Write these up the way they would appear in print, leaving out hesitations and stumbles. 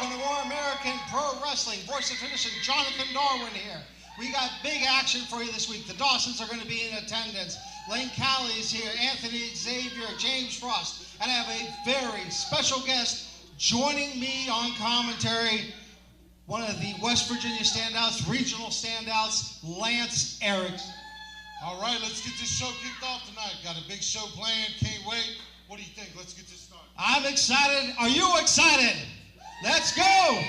Welcome to More American Pro Wrestling. Voice of Tradition, Jonathan Darwin here. We got big action for you this week. The Dawsons are going to be in attendance. Lane Callie is here, Anthony Xavier, James Frost. And I have a very special guest joining me on commentary, one of the West Virginia standouts, regional standouts, Lance Erickson. All right, let's get this show kicked off tonight. Got a big show planned, can't wait. What do you think? Let's get this started. I'm excited. Are you excited? Let's go!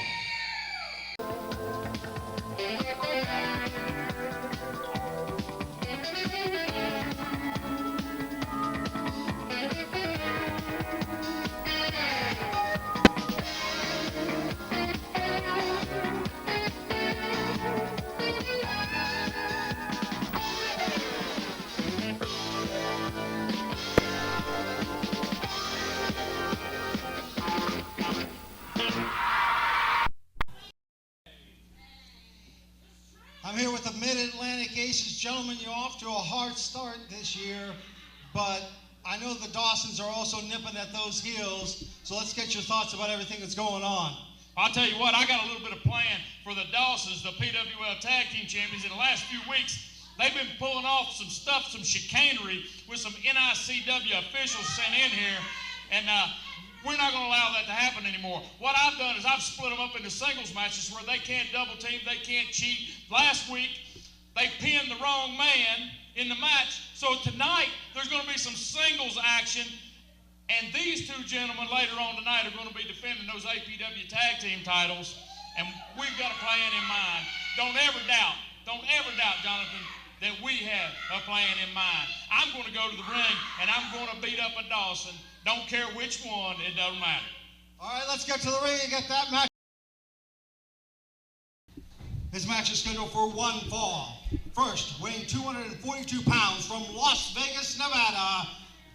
I'm here with the Mid-Atlantic Aces. Gentlemen, you're off to a hard start this year, but I know the Dawsons are also nipping at those heels, so let's get your thoughts about everything that's going on. I'll tell you what, I got a little bit of plan for the Dawsons, the PWL Tag Team Champions. In the last few weeks, they've been pulling off some stuff, some chicanery with some NICW officials sent in here, and we're not going to allow that to happen anymore. What I've done is I've split them up into singles matches where they can't double team, they can't cheat. Last week, they pinned the wrong man in the match. So tonight, there's going to be some singles action. And these two gentlemen later on tonight are going to be defending those APW tag team titles. And we've got a plan in mind. Don't ever doubt, Jonathan, that we have a plan in mind. I'm going to go to the ring and I'm going to beat up a Dawson. Don't care which one, it doesn't matter. All right, let's get to the ring and get that match. This match is scheduled for one fall. First, weighing 242 pounds from Las Vegas, Nevada,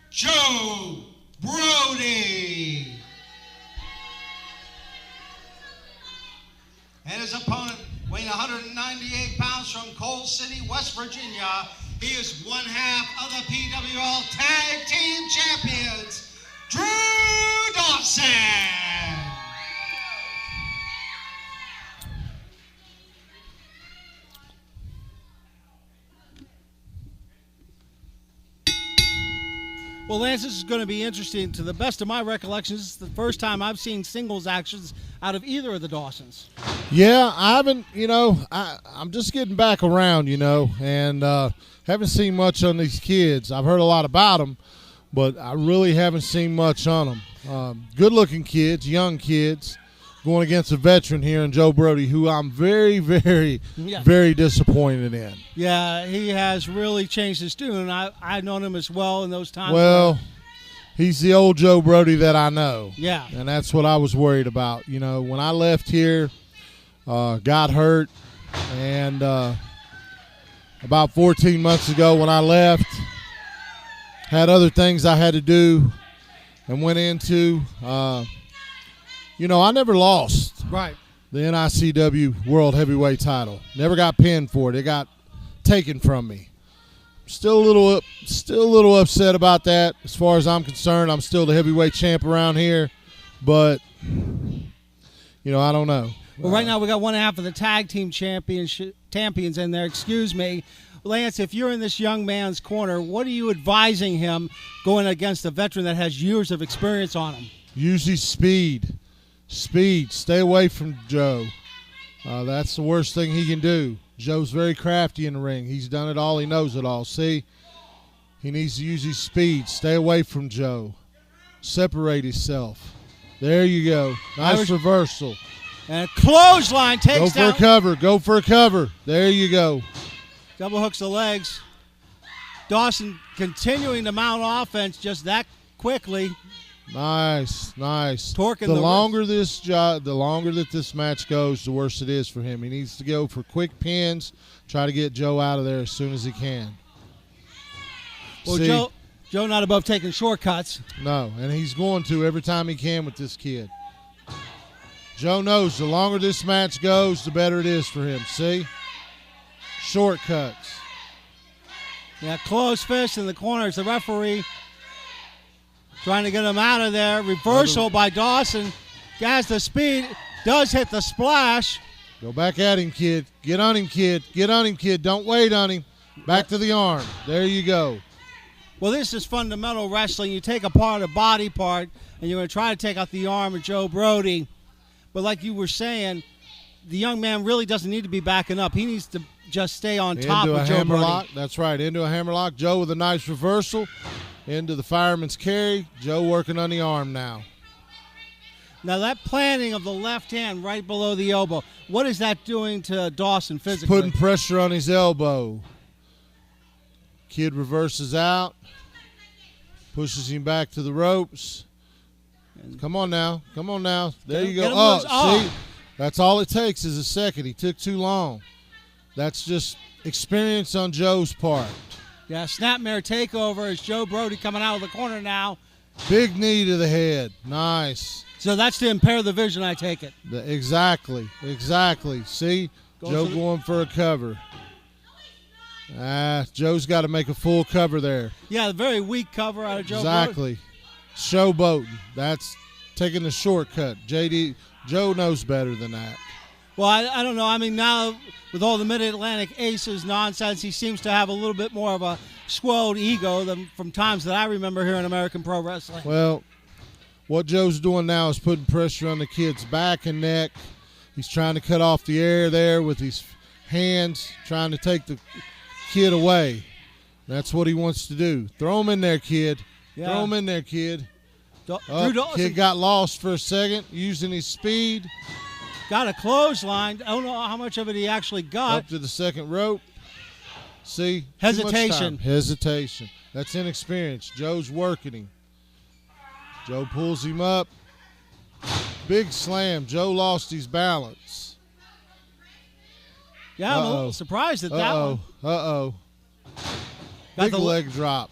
Joe Brody. And his opponent, weighing 198 pounds from Coal City, West Virginia, he is one half of the PWL Tag Team Champions, Drew Dawson. Well, Lance, this is going to be interesting. To the best of my recollection, this is the first time I've seen singles actions out of either of the Dawsons. Yeah, I haven't, I'm just getting back around, and haven't seen much on these kids. I've heard a lot about them, but I really haven't seen much on them. Good-looking kids, young kids, going against a veteran here in Joe Brody, who I'm very, very, very disappointed in. Yeah, he has really changed his tune. I've known him as well in those times. Well, he's the old Joe Brody that I know. Yeah. And that's what I was worried about. When I left here, got hurt, and about 14 months ago when I left, had other things I had to do and went into. I never lost the NICW World Heavyweight title. Never got pinned for it. It got taken from me. Still a little upset about that. As far as I'm concerned, I'm still the heavyweight champ around here, but I don't know. Well, right now we got one half of the tag team champions in there. Excuse me. Lance, if you're in this young man's corner, what are you advising him going against a veteran that has years of experience on him? Use his speed. Stay away from Joe. That's the worst thing he can do. Joe's very crafty in the ring. He's done it all. He knows it all. See? He needs to use his speed. Stay away from Joe. Separate himself. There you go. Nice reversal. And a clothesline takes down. Go for a cover. There you go. Double hooks the legs. Dawson continuing to mount offense just that quickly. Nice. Torquing the longer that this match goes, the worse it is for him. He needs to go for quick pins, try to get Joe out of there as soon as he can. Well, Joe not above taking shortcuts. No, and he's going to every time he can with this kid. Joe knows the longer this match goes, the better it is for him. See? Shortcuts. Yeah, closed fist in the corners. The referee trying to get him out of there. Reversal by Dawson. Has the speed. Does hit the splash. Go back at him, kid. Get on him, kid. Get on him, kid. Don't wait on him. Back to the arm. There you go. Well, this is fundamental wrestling. You take apart a body part, and you're going to try to take out the arm of Joe Brody. But like you were saying, the young man really doesn't need to be backing up. He needs to just stay on top of Joe Brody. Lock. That's right. Into a hammerlock. Joe with a nice reversal. Into the fireman's carry. Joe working on the arm now. Now, that planting of the left hand right below the elbow, what is that doing to Dawson physically? Putting pressure on his elbow. Kid reverses out. Pushes him back to the ropes. Come on now. Come on now. There you go. Oh, see? That's all it takes is a second. He took too long. That's just experience on Joe's part. Yeah, snapmare takeover as Joe Brody coming out of the corner now. Big knee to the head. Nice. So that's to impair the vision, I take it. Exactly. See? Joe going for a cover. Joe's got to make a full cover there. Yeah, a very weak cover out of Joe Brody. Showboating. That's taking the shortcut. Joe knows better than that. Well, I don't know. I mean, now with all the Mid-Atlantic Aces nonsense, he seems to have a little bit more of a swelled ego than from times that I remember here in American Pro Wrestling. Well, what Joe's doing now is putting pressure on the kid's back and neck. He's trying to cut off the air there with his hands, trying to take the kid away. That's what he wants to do. Throw him in there, kid. Yeah. Throw him in there, kid. Kid got lost for a second, using his speed. Got a clothesline. I don't know how much of it he actually got. Up to the second rope. See? Hesitation. Hesitation. That's inexperience. Joe's working him. Joe pulls him up. Big slam. Joe lost his balance. Yeah, I'm a little surprised at that one. Big leg drop.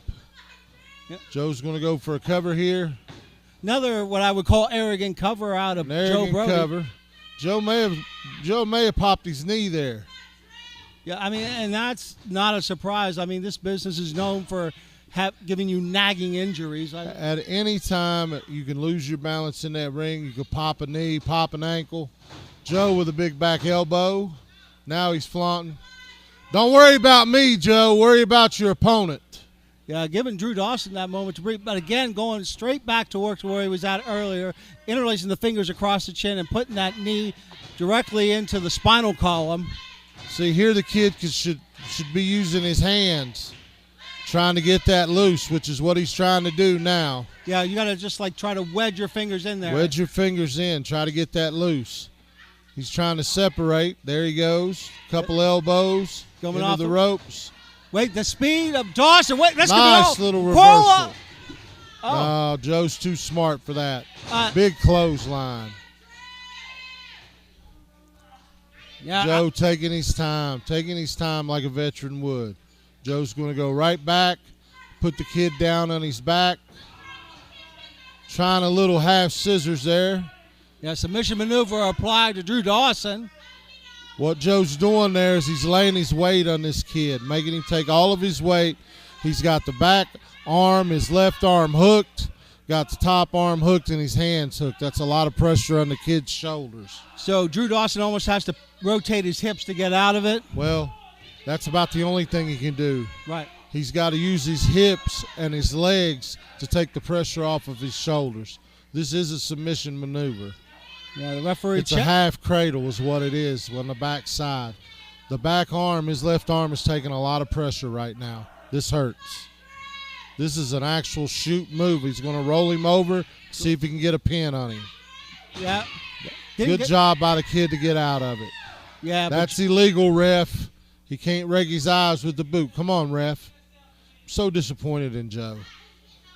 Yep. Joe's going to go for a cover here. Another what I would call arrogant cover out of Joe Brody. Cover. Joe may have popped his knee there. Yeah, I mean, and that's not a surprise. I mean, this business is known for giving you nagging injuries. At any time, you can lose your balance in that ring. You could pop a knee, pop an ankle. Joe with a big back elbow. Now he's flaunting. Don't worry about me, Joe. Worry about your opponent. Yeah, giving Drew Dawson that moment to breathe. But again, going straight back to work to where he was at earlier, interlacing the fingers across the chin and putting that knee directly into the spinal column. See, here the kid should be using his hands, trying to get that loose, which is what he's trying to do now. Yeah, you got to just like try to wedge your fingers in there. Wedge your fingers in. Try to get that loose. He's trying to separate. There he goes. Couple elbows. Coming into off the ropes. Wait, the speed of Dawson. Wait, that's nice little reversal. No, Joe's too smart for that. Big clothesline. Yeah, Joe taking his time like a veteran would. Joe's going to go right back, put the kid down on his back. Trying a little half scissors there. Yeah, submission maneuver applied to Drew Dawson. What Joe's doing there is he's laying his weight on this kid, making him take all of his weight. He's got the back arm, his left arm hooked, got the top arm hooked, and his hands hooked. That's a lot of pressure on the kid's shoulders. So Drew Dawson almost has to rotate his hips to get out of it? Well, that's about the only thing he can do. Right. He's got to use his hips and his legs to take the pressure off of his shoulders. This is a submission maneuver. Yeah, the referee. It's a half cradle is what it is on the back side. The back arm, his left arm is taking a lot of pressure right now. This hurts. This is an actual shoot move. He's going to roll him over, see if he can get a pin on him. Yeah. Good job by the kid to get out of it. Yeah. That's illegal, ref. He can't reg his eyes with the boot. Come on, ref. I'm so disappointed in Joe.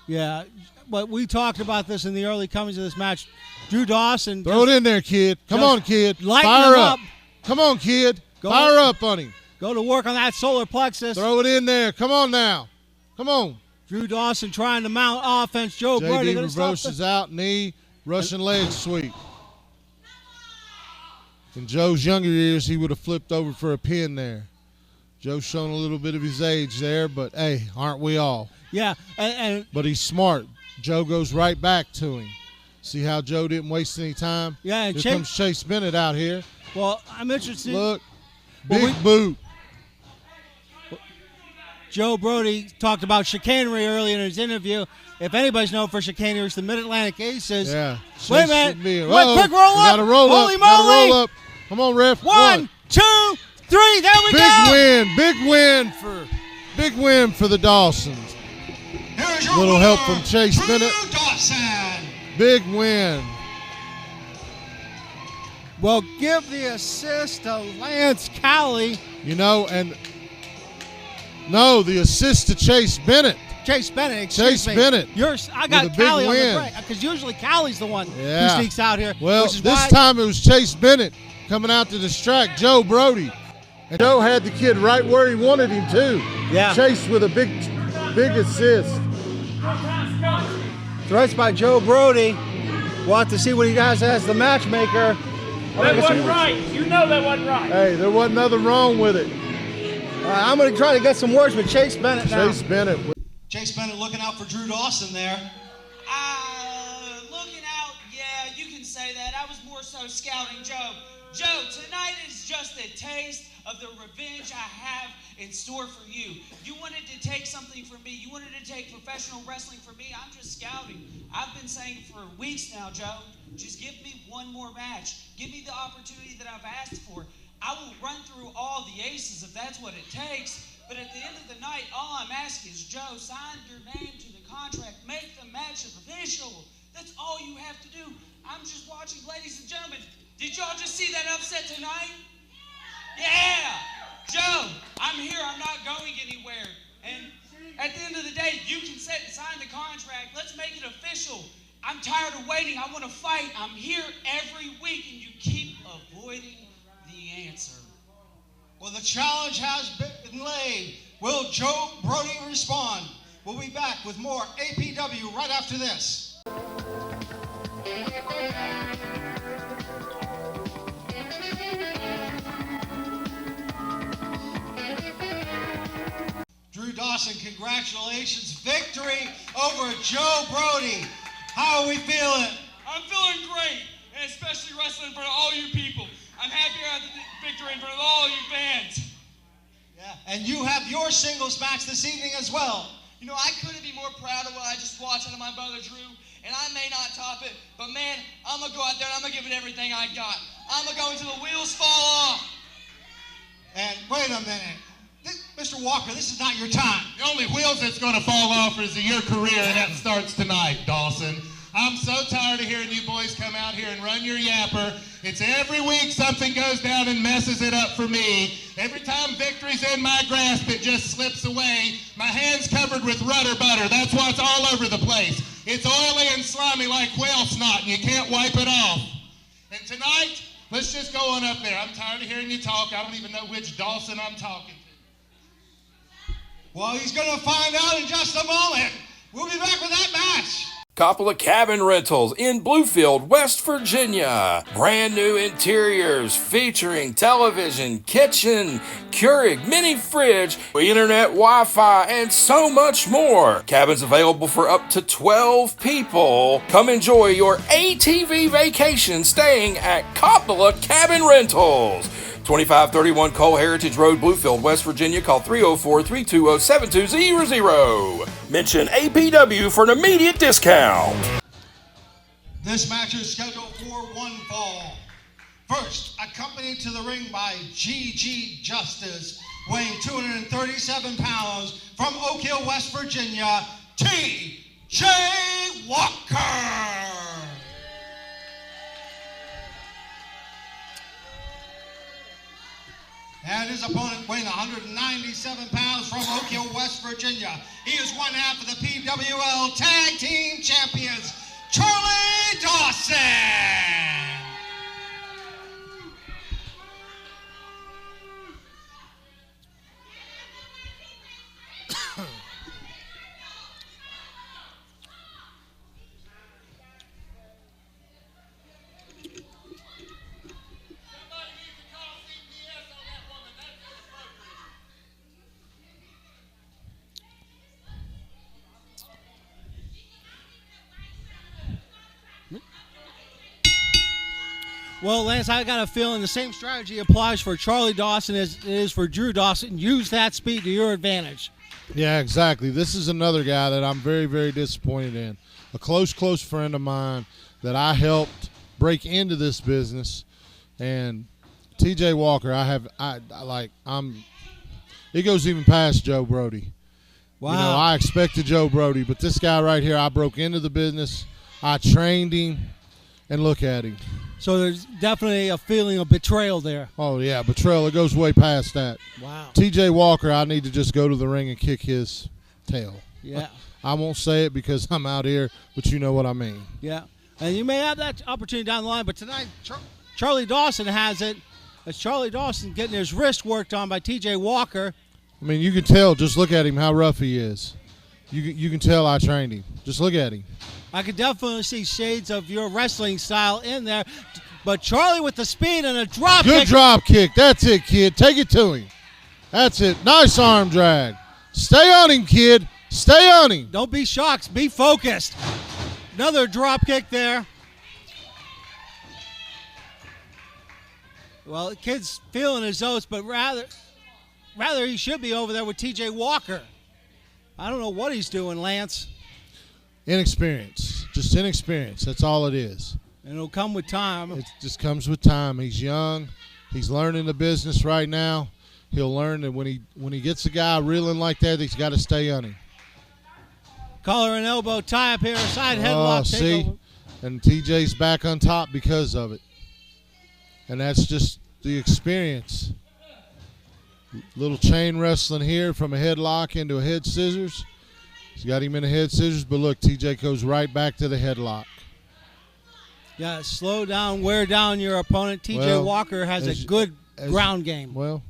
Yeah. But we talked about this in the early comings of this match. Drew Dawson. Throw it in there, kid. Come on, kid. Fire up. Come on, kid. Fire up on him. Go to work on that solar plexus. Throw it in there. Come on now. Come on. Drew Dawson trying to mount offense. Joe Brody reverses out, knee, Russian leg sweep. In Joe's younger years, he would have flipped over for a pin there. Joe's showing a little bit of his age there, but, hey, aren't we all? Yeah. But he's smart. Joe goes right back to him. See how Joe didn't waste any time? Yeah, and here comes Chase Bennett out here. Well, I'm interested. Look, big boot. Joe Brody talked about chicanery earlier in his interview. If anybody's known for chicanery, it's the Mid-Atlantic Aces. Yeah. Wait a minute. Wait, quick roll up. Got to roll Holy up. moly. Got to roll up. Come on, ref. 1, 2, 3. There we go. Big win for the Dawsons. Here's your Little winner, help from Chase Drew Bennett. Dawson. Big win. Well, give the assist to Lance Cowley. You know, and no, the assist to Chase Bennett. Chase Bennett, excuse me. Bennett. I got with a big Cowley on the win. break because usually Cowley's the one who Yeah. sneaks out here. Well, which is this why time it was Chase Bennett coming out to distract Joe Brody. And Joe had the kid right where he wanted him to. Yeah. Chase with a big assist. threats by Joe Brody. We'll have to see what he does as the matchmaker. That wasn't right. You know that wasn't right. Hey, there wasn't nothing wrong with it. I'm going to try to get some words with Chase Bennett now. Chase Bennett. Chase Bennett looking out for Drew Dawson there. Looking out, yeah, you can say that. I was more so scouting Joe. Joe, tonight is just a taste of the revenge I have in store for you. You wanted to take something from me. You wanted to take professional wrestling from me. I'm just scouting. I've been saying for weeks now, Joe, just give me one more match. Give me the opportunity that I've asked for. I will run through all the aces if that's what it takes. But at the end of the night, all I'm asking is, Joe, sign your name to the contract. Make the match official. That's all you have to do. I'm just watching, ladies and gentlemen. Did y'all just see that upset tonight? Yeah! Joe, I'm here. I'm not going anywhere. And at the end of the day, you can sign the contract. Let's make it official. I'm tired of waiting. I want to fight. I'm here every week, and you keep avoiding the answer. Well, the challenge has been laid. Will Joe Brody respond? We'll be back with more APW right after this. Drew Dawson, congratulations. Victory over Joe Brody. How are we feeling? I'm feeling great, and especially wrestling in front of all you people. I'm happy I had the victory in front of all you fans. Yeah, and you have your singles match this evening as well. You know, I couldn't be more proud of what I just watched out of my brother Drew, and I may not top it, but man, I'm going to go out there and I'm going to give it everything I got. I'm going to go until the wheels fall off. And wait a minute. Mr. Walker, this is not your time. The only wheels that's going to fall off is your career, and that starts tonight, Dawson. I'm so tired of hearing you boys come out here and run your yapper. It's every week something goes down and messes it up for me. Every time victory's in my grasp, it just slips away. My hand's covered with rudder butter. That's why it's all over the place. It's oily and slimy like whale snot, and you can't wipe it off. And tonight, let's just go on up there. I'm tired of hearing you talk. I don't even know which Dawson I'm talking to. Well, he's going to find out in just a moment. We'll be back with that match. Coppola Cabin Rentals in Bluefield, West Virginia. Brand new interiors featuring television, kitchen, Keurig mini fridge, internet, Wi-Fi, and so much more. Cabins available for up to 12 people. Come enjoy your ATV vacation staying at Coppola Cabin Rentals. 2531 Cole Heritage Road, Bluefield, West Virginia. Call 304-320-7200. Mention APW for an immediate discount. This match is scheduled for one fall. First, accompanied to the ring by G.G. Justice, weighing 237 pounds, from Oak Hill, West Virginia, T.J. Walker. And his opponent weighing 197 pounds from Oak Hill, West Virginia. He is one half of the PWL Tag Team Champions, Charlie Dawson. Well, Lance, I got a feeling the same strategy applies for Charlie Dawson as it is for Drew Dawson. Use that speed to your advantage. Yeah, exactly. This is another guy that I'm very, very disappointed in. A close friend of mine that I helped break into this business. And TJ Walker, it goes even past Joe Brody. Wow. You know, I expected Joe Brody, but this guy right here, I broke into the business. I trained him, and look at him. So there's definitely a feeling of betrayal there. Oh, yeah, betrayal. It goes way past that. Wow. TJ Walker, I need to just go to the ring and kick his tail. Yeah. I won't say it because I'm out here, but you know what I mean. Yeah. And you may have that opportunity down the line, but tonight Charlie Dawson has it. It's Charlie Dawson getting his wrist worked on by TJ Walker. I mean, you can tell. Just look at him, how rough he is. You can tell I trained him. Just look at him. I could definitely see shades of your wrestling style in there. But Charlie with the speed and a drop kick. Good drop kick. That's it, kid. Take it to him. That's it. Nice arm drag. Stay on him, kid. Stay on him. Don't be shocked. Be focused. Another drop kick there. Well, the kid's feeling his oats, but rather he should be over there with TJ Walker. I don't know what he's doing, Lance. Inexperience. Just inexperience. That's all it is. And it'll come with time. It just comes with time. He's young. He's learning the business right now. He'll learn that when he gets a guy reeling like that, he's got to stay on him. Collar and elbow tie up here, side headlock. See? And TJ's back on top because of it. And that's just the experience. Little chain wrestling here from a headlock into a head scissors. He's got him in a head scissors, but look, TJ goes right back to the headlock. Yeah, slow down, wear down your opponent. TJ Walker has a good ground game. Well,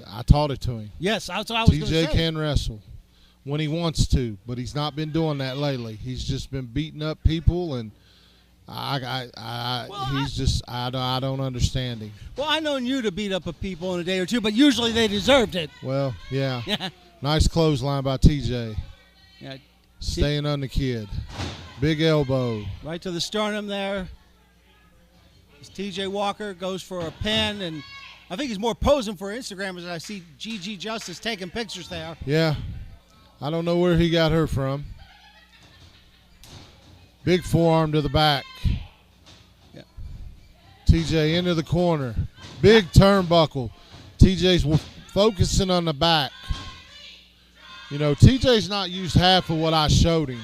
I taught it to him. Yes, that's what I was going to say. TJ can wrestle when he wants to, but he's not been doing that lately. He's just been beating up people, and I don't understand him. Well, I known you to beat up people in a day or two, but usually they deserved it. Well, yeah. Nice clothesline by TJ. Yeah. Staying on the kid. Big elbow. Right to the sternum there. As TJ Walker goes for a pin, and I think he's more posing for Instagram as I see GG Justice taking pictures there. Yeah. I don't know where he got her from. Big forearm to the back. Yeah. TJ into the corner. Big turnbuckle. TJ's focusing on the back. You know, TJ's not used half of what I showed him.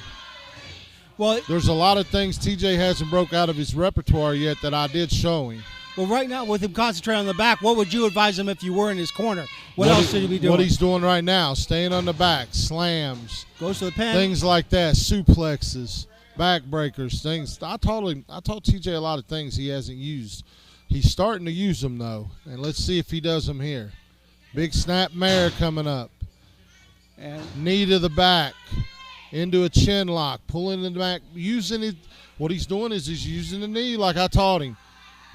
Well, there's a lot of things TJ hasn't broke out of his repertoire yet that I did show him. Well, right now, with him concentrating on the back, what would you advise him if you were in his corner? What else should he be doing? What he's doing right now, staying on the back, slams. Goes to the pin. Things like that, suplexes, backbreakers, things. I taught TJ a lot of things he hasn't used. He's starting to use them, though, and let's see if he does them here. Big snap mare coming up. And knee to the back, into a chin lock, pulling the back, using it. What he's doing is he's using the knee like I taught him.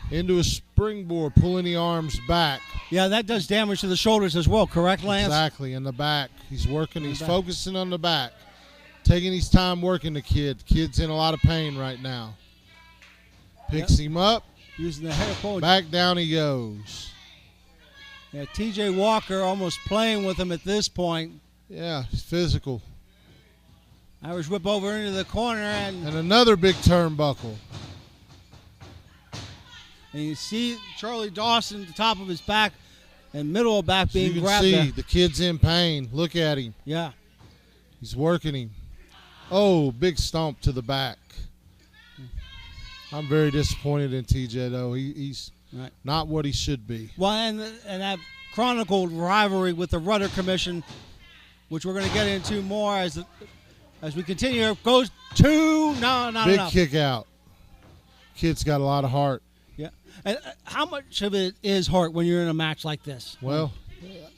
Into a springboard, pulling the arms back. Yeah, that does damage to the shoulders as well, correct, Lance? Exactly, in the back. He's working, he's focusing on the back. Taking his time working the kid. The kid's in a lot of pain right now. Picks him up. Using the hair pull. Back down he goes. Yeah, TJ Walker almost playing with him at this point. Yeah, he's physical. Irish whip over into the corner. And another big turnbuckle. And you see Charlie Dawson at the top of his back and middle of back being grabbed. You can see the kid's in pain. Look at him. Yeah. He's working him. Oh, big stomp to the back. I'm very disappointed in TJ, though. He's not what he should be. Well, and that chronicled rivalry with the Rudder Commission, which we're going to get into more as we continue. Goes to not big enough. Kick out. Kid's got a lot of heart. Yeah. And how much of it is heart when you're in a match like this? Well,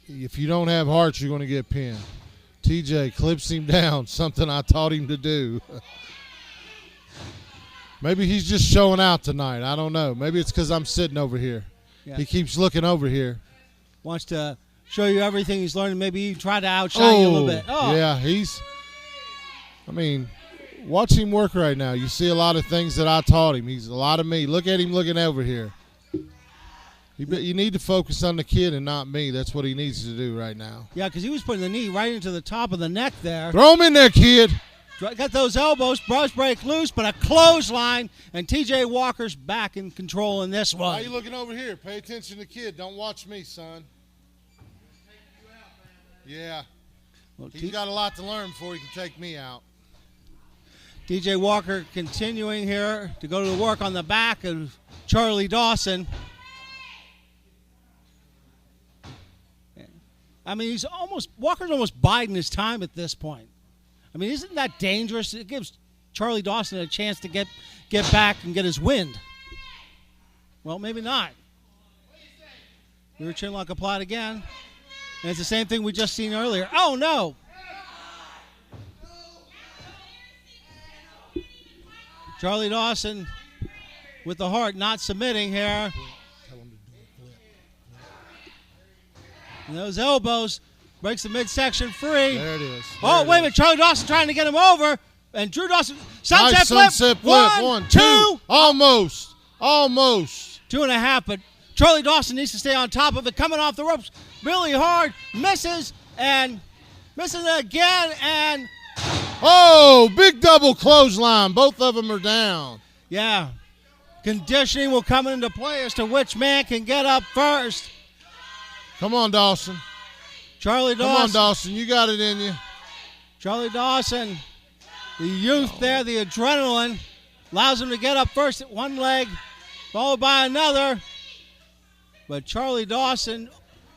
if you don't have heart, you're going to get pinned. TJ clips him down, something I taught him to do. Maybe he's just showing out tonight. I don't know. Maybe it's because I'm sitting over here. Yeah. He keeps looking over here. Wants to show you everything he's learned. Maybe he try to outshine you a little bit. Oh. Yeah, watch him work right now. You see a lot of things that I taught him. He's a lot of me. Look at him looking over here. You need to focus on the kid and not me. That's what he needs to do right now. Yeah, because he was putting the knee right into the top of the neck there. Throw him in there, kid. Got those elbows, brush break loose, but a clothesline, and TJ Walker's back in control in this one. Why are you looking over here? Pay attention to the kid. Don't watch me, son. Yeah. Well, He's got a lot to learn before he can take me out. TJ Walker continuing here to go to work on the back of Charlie Dawson. I mean, Walker's almost biding his time at this point. I mean, isn't that dangerous? It gives Charlie Dawson a chance to get back and get his wind. Well, maybe not. Rear chin lock applied again. And it's the same thing we just seen earlier. Oh, no. Charlie Dawson with the heart not submitting here. And those elbows breaks the midsection free. There it is. Wait a minute. Charlie Dawson trying to get him over. And Drew Dawson. Nice sunset flip. One, two. Almost. 2.5, but Charlie Dawson needs to stay on top of it. Coming off the ropes really hard. Misses and misses again. And big double clothesline. Both of them are down. yeah, conditioning will come into play as to which man can get up first. Come on, Dawson. Charlie Dawson. Come on, Dawson. You got it in you. Charlie Dawson, the youth there, the adrenaline, allows him to get up first at one leg, followed by another. But Charlie Dawson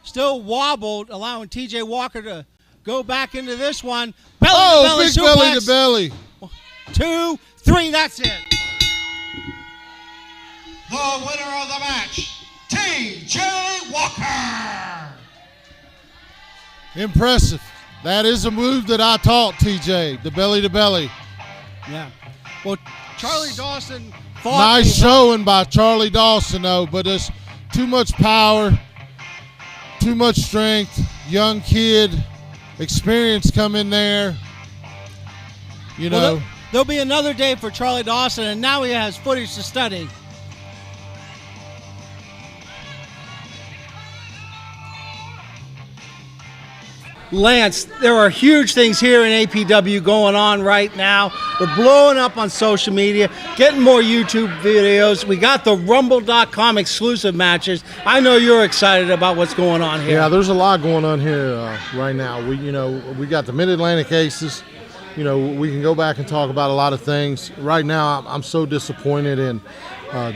still wobbled, allowing TJ Walker to go back into this one. Belly big suplex. belly to belly. 2, 3, that's it. The winner of the match, TJ Walker. Impressive. That is a move that I taught TJ, the belly to belly. Yeah. Well, Charlie Dawson fought. Nice showing by Charlie Dawson, though, but there's too much power, too much strength, young kid, experience come in there. You know. Well, there'll be another day for Charlie Dawson, and now he has footage to study. Lance, there are huge things here in APW going on right now. We're blowing up on social media, getting more YouTube videos. We got the Rumble.com exclusive matches. I know you're excited about what's going on here. Yeah, there's a lot going on here right now. We got the Mid-Atlantic Aces. We can go back and talk about a lot of things. Right now, I'm so disappointed in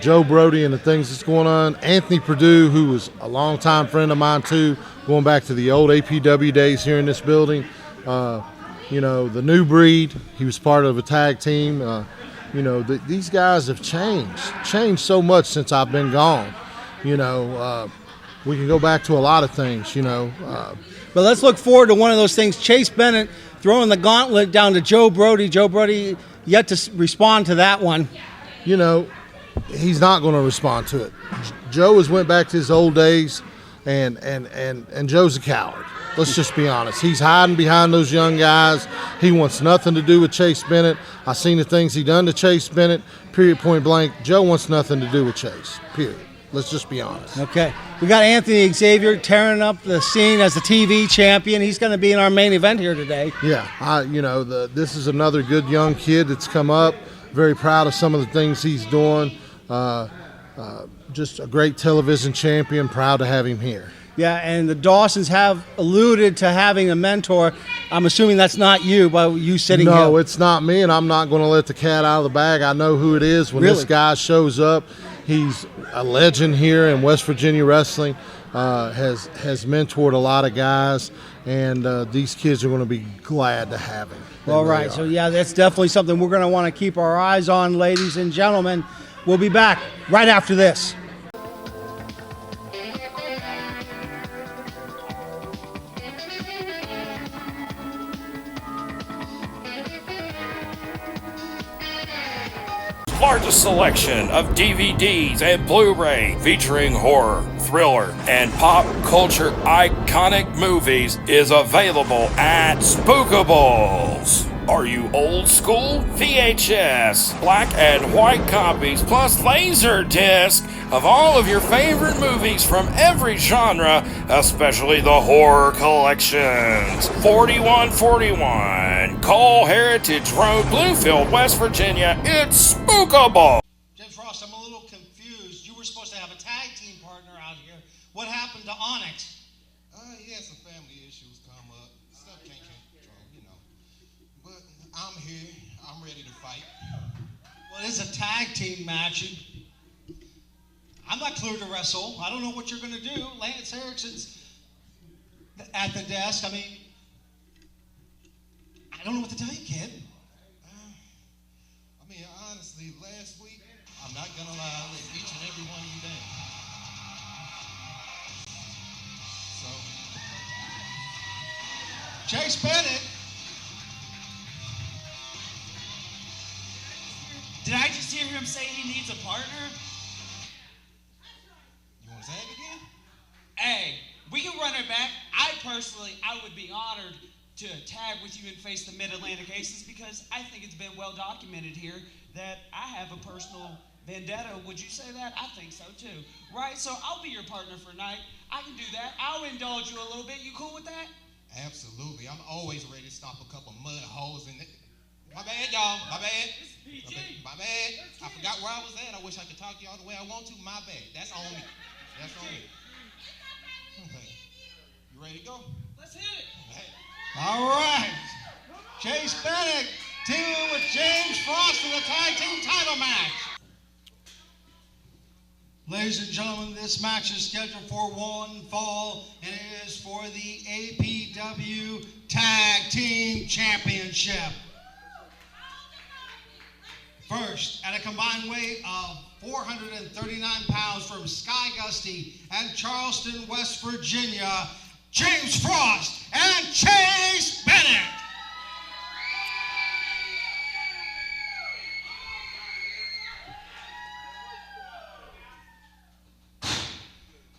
Joe Brody and the things that's going on. Anthony Perdue, who was a longtime friend of mine too, going back to the old APW days here in this building. The new breed, he was part of a tag team. These guys have changed so much since I've been gone. We can go back to a lot of things, But let's look forward to one of those things. Chase Bennett throwing the gauntlet down to Joe Brody. Joe Brody yet to respond to that one. He's not going to respond to it. Joe has went back to his old days, and Joe's a coward. Let's just be honest. He's hiding behind those young guys. He wants nothing to do with Chase Bennett. I seen the things he done to Chase Bennett, period, point blank. Joe wants nothing to do with Chase, period. Let's just be honest. Okay. We got Anthony Xavier tearing up the scene as the TV champion. He's going to be in our main event here today. Yeah. This is another good young kid that's come up. Very proud of some of the things he's doing. Just a great television champion. Proud to have him here. Yeah, and the Dawsons have alluded to having a mentor. I'm assuming that's not you, by you sitting here. No, it's not me, and I'm not going to let the cat out of the bag. I know who it is. When this guy shows up, he's a legend here in West Virginia wrestling. Has mentored a lot of guys, and these kids are going to be glad to have him. All right, so yeah, that's definitely something we're going to want to keep our eyes on, ladies and gentlemen. We'll be back right after this. Largest selection of DVDs and Blu-ray featuring horror, thriller, and pop culture iconic movies is available at Spookables. Are you old school? VHS, black and white copies, plus laser disc of all of your favorite movies from every genre, especially the horror collections. 4141 Cole Heritage Road, Bluefield, West Virginia. It's spookable. James Frost, I'm a little confused. You were supposed to have a tag team partner out here. What happened to Onyx? He had some family issues come up. Stuff can't control, you know. But I'm here. I'm ready to fight. Well, it is a tag team match. I'm not clear to wrestle. I don't know what you're going to do. Lance Erickson's at the desk. I mean, I don't know what to tell you, kid. Honestly, last week, I'm not going to lie, I let each and every one of you down. So, Chase Bennett. Did I just hear him say he needs a partner? You want to say it again? Hey, we can run it back. I would be honored to tag with you and face the Mid-Atlantic Aces because I think it's been well documented here that I have a personal vendetta. Would you say that? I think so too. Right? So I'll be your partner for tonight. I can do that. I'll indulge you a little bit. You cool with that? Absolutely. I'm always ready to stop a couple mud holes in it. My bad, y'all. My bad. My bad. I forgot where I was at. I wish I could talk to y'all the way I want to. My bad. That's on me. That's on me. Okay. You ready to go? Let's hit it. All right. Chase Bennett teaming with James Frost in the tag team title match. Ladies and gentlemen, this match is scheduled for one fall, and it is for the APW Tag Team Championship. First, at a combined weight of 439 pounds from Sky Gusty and Charleston, West Virginia, James Frost and Chase Bennett.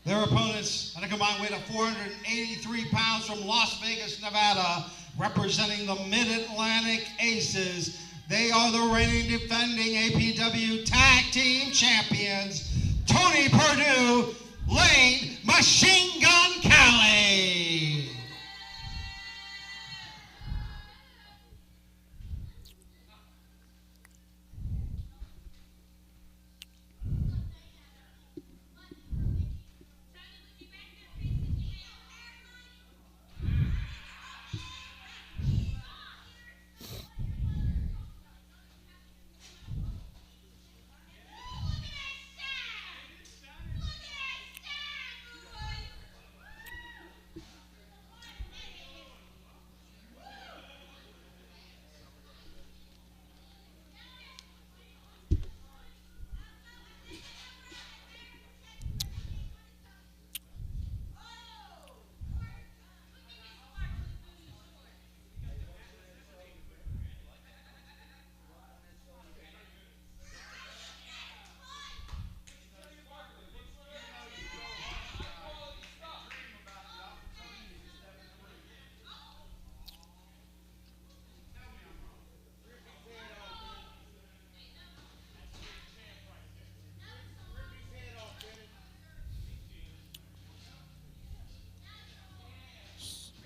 Their opponents at a combined weight of 483 pounds from Las Vegas, Nevada, representing the Mid-Atlantic Aces. They are the reigning defending APW Tag Team Champions, Tony Perdue, Lane Machine Gun Kelly.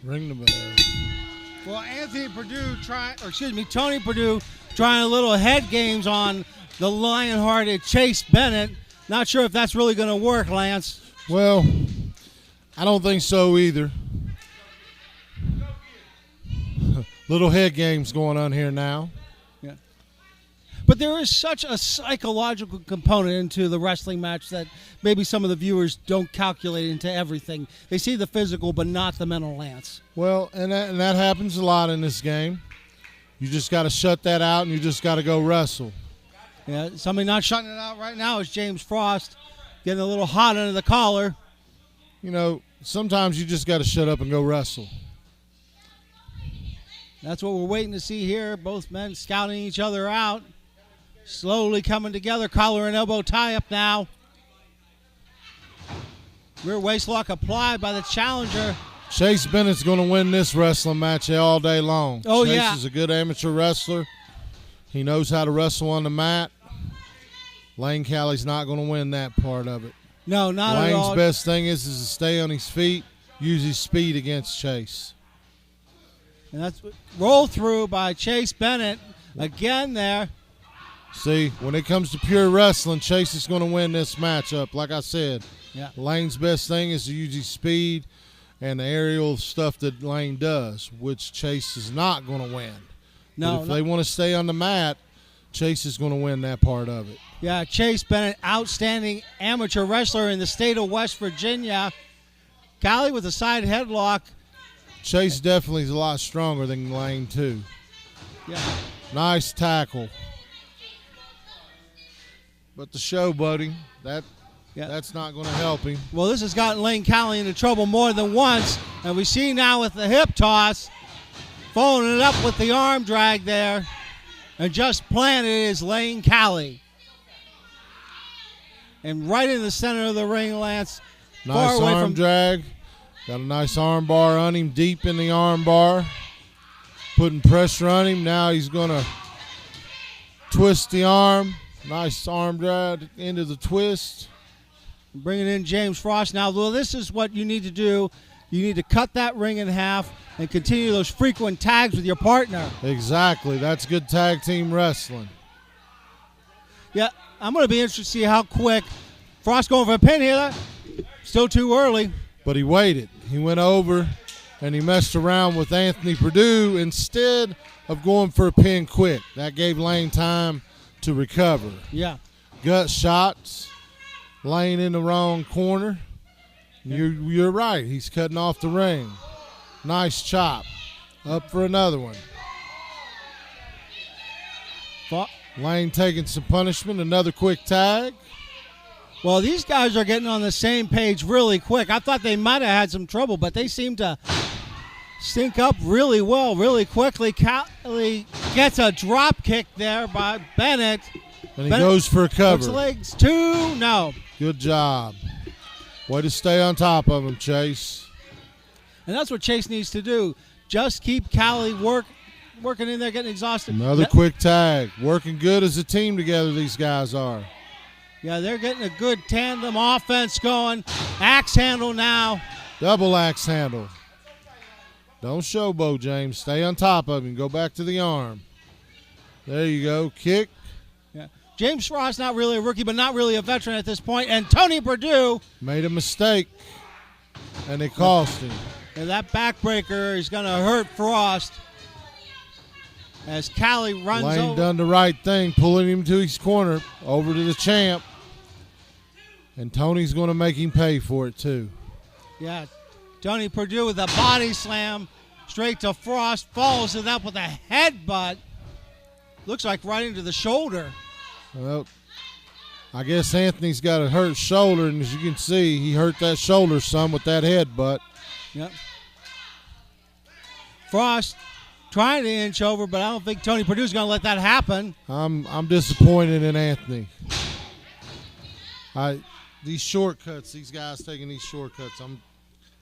Ring the bell. Well, Tony Perdue trying a little head games on the lion-hearted Chase Bennett. Not sure if that's really going to work, Lance. Well, I don't think so either. Little head games going on here now. Yeah. But there is such a psychological component into the wrestling match that maybe some of the viewers don't calculate into everything. They see the physical, but not the mental, Lance. Well, and that happens a lot in this game. You just got to shut that out, and you just got to go wrestle. Yeah, somebody not shutting it out right now is James Frost, getting a little hot under the collar. You know, sometimes you just got to shut up and go wrestle. That's what we're waiting to see here. Both men scouting each other out. Slowly coming together. Collar and elbow tie up now. Rear waist lock applied by the challenger. Chase Bennett's going to win this wrestling match all day long. Oh, Chase yeah. is a good amateur wrestler. He knows how to wrestle on the mat. Lane Calley's not going to win that part of it. No, not at all. Lane's best thing is to stay on his feet, use his speed against Chase. And that's roll through by Chase Bennett again there. See, when it comes to pure wrestling, Chase is going to win this matchup. Like I said, Yeah. Lane's best thing is to use his speed and the aerial stuff that Lane does, which Chase is not going to win. No, But if they want to stay on the mat, Chase is going to win that part of it. Yeah, Chase Bennett, outstanding amateur wrestler in the state of West Virginia. Calley with a side headlock. Chase definitely is a lot stronger than Lane, too. Yeah. Nice tackle. But the showboating, that's not going to help him. Well, this has gotten Lane Calley into trouble more than once. And we see now with the hip toss, following it up with the arm drag there. And just planted is Lane Calley. And right in the center of the ring, Lance. Nice arm drag. Got a nice arm bar on him, deep in the arm bar. Putting pressure on him. Now he's going to twist the arm. Nice arm drag into the twist. Bringing in James Frost. Now, well, this is what you need to do. You need to cut that ring in half and continue those frequent tags with your partner. Exactly. That's good tag team wrestling. Yeah, I'm going to be interested to see how quick. Frost going for a pin here. Still too early. But he waited. He went over and he messed around with Anthony Perdue instead of going for a pin quick. That gave Lane time to recover. Yeah. Gut shots. Lane in the wrong corner. You're right. He's cutting off the ring. Nice chop. Up for another one. Lane taking some punishment. Another quick tag. Well, these guys are getting on the same page really quick. I thought they might have had some trouble, but they seem to sync up really well, really quickly. Calley gets a drop kick there by Bennett. And he goes for a cover. Hooks legs, 2, no. Good job. Way to stay on top of him, Chase. And that's what Chase needs to do. Just keep Calley working in there, getting exhausted. Another quick tag. Working good as a team together, these guys are. Yeah, they're getting a good tandem offense going. Axe handle now. Double axe handle. Don't showboat, James. Stay on top of him. Go back to the arm. There you go. Kick. Yeah. James Frost, not really a rookie, but not really a veteran at this point. And Tony Perdue made a mistake, and it cost him. And that backbreaker is going to hurt Frost as Calley runs Lane over. done the right thing, pulling him to his corner, over to the champ. And Tony's going to make him pay for it, too. Yeah, Tony Perdue with a body slam straight to Frost, follows it up with a headbutt. Looks like right into the shoulder. Well, I guess Anthony's got a hurt shoulder, and as you can see, he hurt that shoulder some with that headbutt. Yep. Frost trying to inch over, but I don't think Tony Perdue's going to let that happen. I'm disappointed in Anthony. These shortcuts, these guys taking these shortcuts.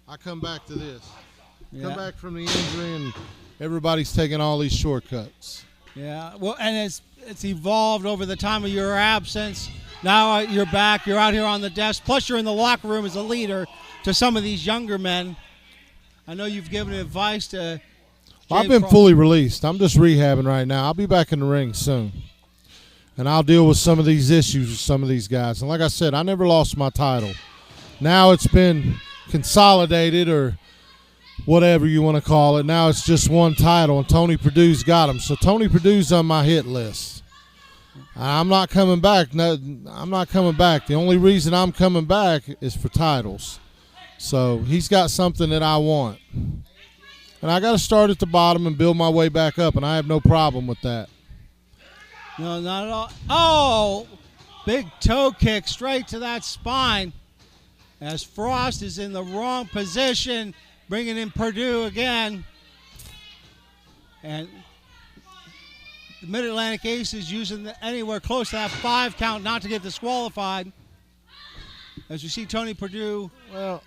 I come back to this. Yeah. Come back from the injury, and everybody's taking all these shortcuts. Yeah, well, and it's evolved over the time of your absence. Now you're back. You're out here on the desk. Plus, you're in the locker room as a leader to some of these younger men. I know you've given advice to I've been fully released. I'm just rehabbing right now. I'll be back in the ring soon. And I'll deal with some of these issues with some of these guys. And like I said, I never lost my title. Now it's been consolidated or whatever you want to call it. Now it's just one title, and Tony Perdue's got him. So Tony Perdue's on my hit list. I'm not coming back. No, I'm not coming back. The only reason I'm coming back is for titles. So he's got something that I want. And I got to start at the bottom and build my way back up, and I have no problem with that. No, not at all. Oh, big toe kick straight to that spine as Frost is in the wrong position, bringing in Perdue again. And the Mid-Atlantic Aces using anywhere close to that 5 count not to get disqualified. As you see Tony Perdue. Well,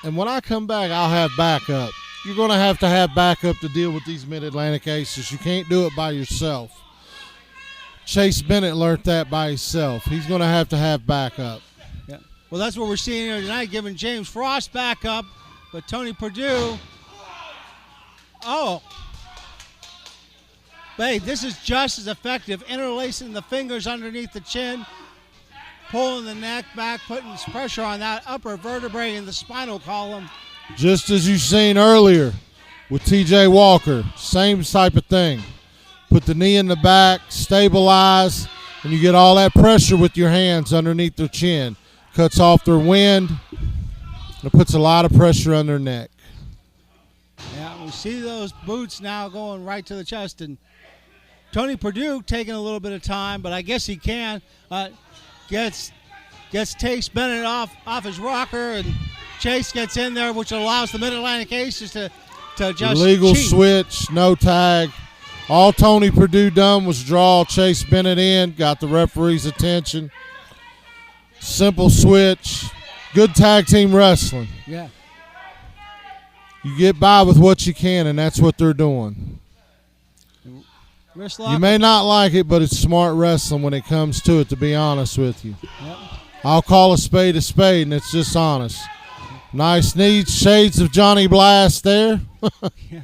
And when I come back, I'll have backup. You're going to have backup to deal with these Mid-Atlantic Aces. You can't do it by yourself. Chase Bennett learned that by himself. He's going to have backup. Yeah. Well, that's what we're seeing here tonight, giving James Frost backup. But Tony Perdue, hey, this is just as effective. Interlacing the fingers underneath the chin, pulling the neck back, putting pressure on that upper vertebrae in the spinal column. Just as you've seen earlier with T.J. Walker, same type of thing. Put the knee in the back, stabilize, and you get all that pressure with your hands underneath their chin. Cuts off their wind, and it puts a lot of pressure on their neck. Yeah, we see those boots now going right to the chest. And Tony Perdue taking a little bit of time, but I guess he can. Gets Chase Bennett off his rocker, and Chase gets in there, which allows the Mid-Atlantic Aces to just illegal cheat. switch, no tag. All Tony Perdue done was draw Chase Bennett in, got the referee's attention. Simple switch. Good tag team wrestling. Yeah. You get by with what you can, and that's what they're doing. Wrist lock. You may not like it, but it's smart wrestling when it comes to it, to be honest with you. Yep. I'll call a spade, and it's just honest. Nice knees, shades of Johnny Blast there. Yeah.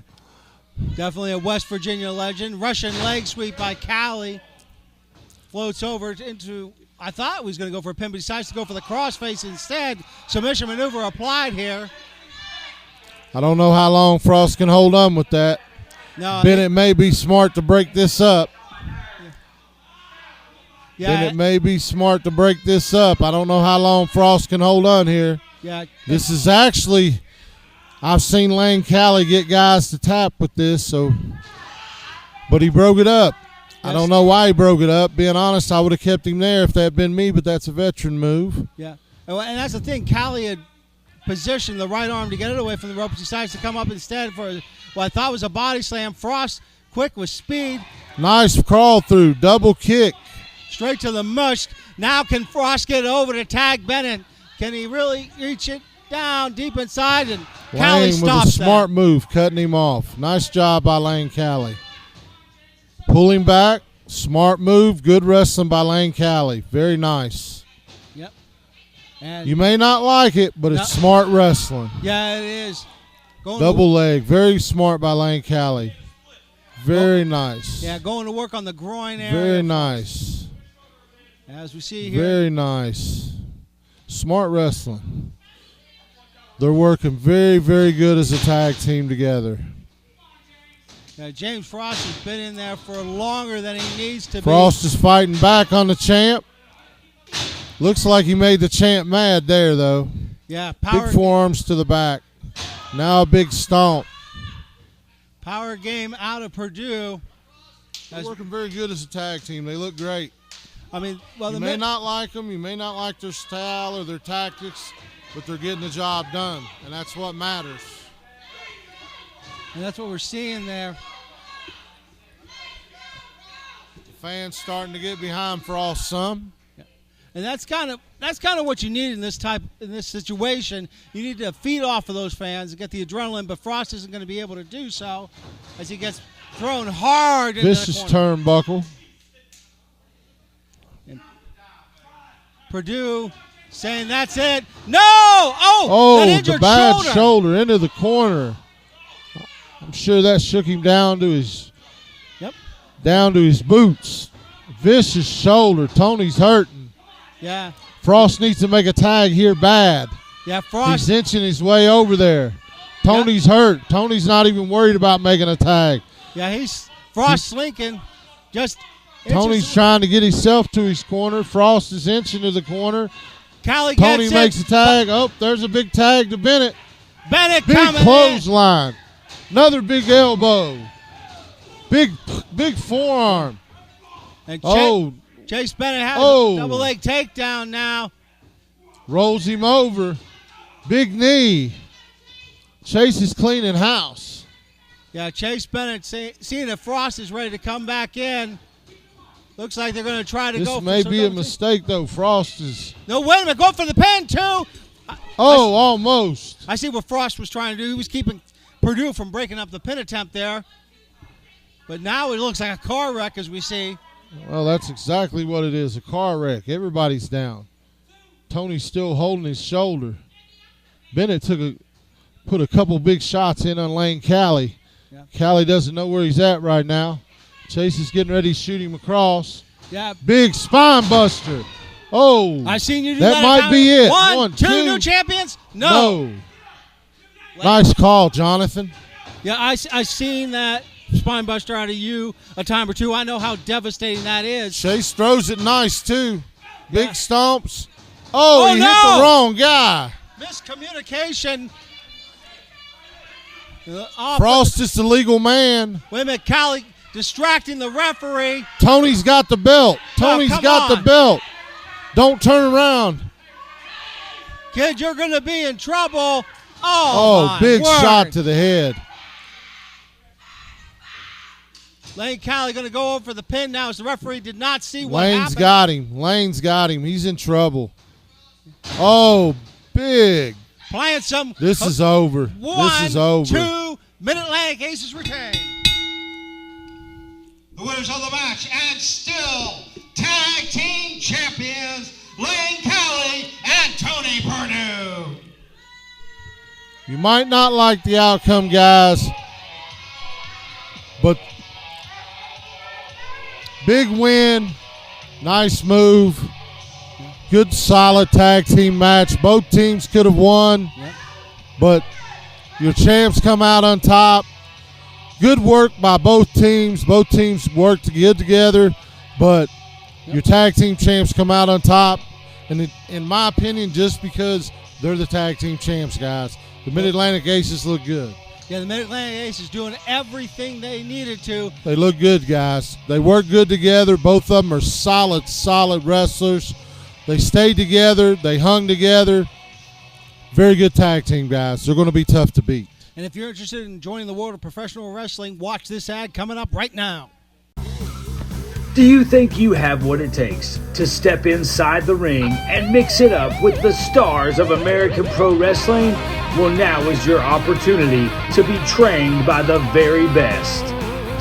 Definitely a West Virginia legend. Russian leg sweep by Callie. Floats over into, I thought he was going to go for a pin, but decides to go for the crossface instead. Submission maneuver applied here. I don't know how long Frost can hold on with that. No, Bennett may be smart to break this up. Yeah. Bennett may be smart to break this up. I don't know how long Frost can hold on here. Yeah. This is actually, I've seen Lane Callie get guys to tap with this, but he broke it up. I don't know why he broke it up. Being honest, I would have kept him there if that had been me, but that's a veteran move. Yeah. And that's the thing. Callie had positioned the right arm to get it away from the rope. He decides to come up instead for what I thought was a body slam. Frost, quick with speed. Nice crawl through, double kick. Straight to the mush. Now can Frost get over to tag Bennett? Can he really reach it down deep inside? And Callie Lane stops with a smart that. move, cutting him off. Nice job by Lane Callie. Pulling back, smart move, good wrestling by Lane Callie. Very nice. Yep. And You may not like it, but it's smart wrestling. yeah, it is. Double leg, very smart by Lane Callie. Very nice. Yeah, going to work on the groin area. Very nice. As we see here. Very nice. Smart wrestling. They're working very, very good as a tag team together. Now, James Frost has been in there for longer than he needs to Frost is fighting back on the champ. Looks like he made the champ mad there, though. Yeah, power big forearms to the back. Now a big stomp. Power game out of Perdue. They're working very good as a tag team. They look great. I mean, well, you may not like them. You may not like their style or their tactics, but they're getting the job done, and that's what matters. And that's what we're seeing there. The fans starting to get behind Frost some. And that's kind of what you need in this situation. You need to feed off of those fans and get the adrenaline, but Frost isn't going to be able to do so as he gets thrown hard into Vicious the corner. turnbuckle. And Perdue saying that's it. No! Oh, that injured the bad shoulder into the corner. I'm sure that shook him down to his boots. Vicious shoulder. Tony's hurting. Yeah. Frost needs to make a tag here bad. Yeah, Frost. He's inching his way over there. Tony's hurt. Tony's not even worried about making a tag. Yeah, Frost slinking. Tony's trying to get himself to his corner. Frost is inching to the corner. Callie Tony gets makes it. a tag. Oh, there's a big tag to Bennett. Bennett big coming clothesline. Another big elbow. Big forearm. And Chase Bennett has a double leg takedown now. Rolls him over. Big knee. Chase is cleaning house. Yeah, Chase Bennett seeing if Frost is ready to come back in. Looks like they're going to try to go for This may be a something. mistake, though. Frost is... No, wait a minute. Go for the pin, too. Almost. I see what Frost was trying to do. He was keeping Purdue from breaking up the pin attempt there. But now it looks like a car wreck, as we see. Well, that's exactly what it is, a car wreck. Everybody's down. Tony's still holding his shoulder. Bennett put a couple big shots in on Lane Callie. Yeah. Callie doesn't know where he's at right now. Chase is getting ready to shoot him across. Yeah. Big spine buster. Oh. I seen you do that. That might be it. One, two new champions? No. Nice call, Jonathan. Yeah, I seen that spine buster out of you a time or two. I know how devastating that is. Chase throws it nice, too. Big stomps. Oh, he hit the wrong guy. Miscommunication. Frost is the legal man. Wait a minute, Callie distracting the referee. Tony's got the belt. Tony's got the belt. Don't turn around. Kid, you're going to be in trouble. Oh, big word. Shot to the head. Lane Callie going to go over for the pin now as the referee did not see what Lane's happened. got him. Lane's got him. He's in trouble. Oh, big. Playing some. This is over. This is over. 2 Mid-Atlantic Aces retain. The winners of the match and still tag team champions, Lane Callie and Tony Purdue. You might not like the outcome, guys, but big win, nice move, good solid tag team match. Both teams could have won, but your champs come out on top. Good work by both teams. Both teams worked good together, but your tag team champs come out on top. And in my opinion, just because they're the tag team champs, guys. The Mid-Atlantic Aces look good. Yeah, the Mid-Atlantic Aces doing everything they needed to. They look good, guys. They work good together. Both of them are solid wrestlers. They stayed together. They hung together. Very good tag team, guys. They're going to be tough to beat. And if you're interested in joining the world of professional wrestling, watch this ad coming up right now. Do you think you have what it takes to step inside the ring and mix it up with the stars of American Pro Wrestling? Well, now is your opportunity to be trained by the very best.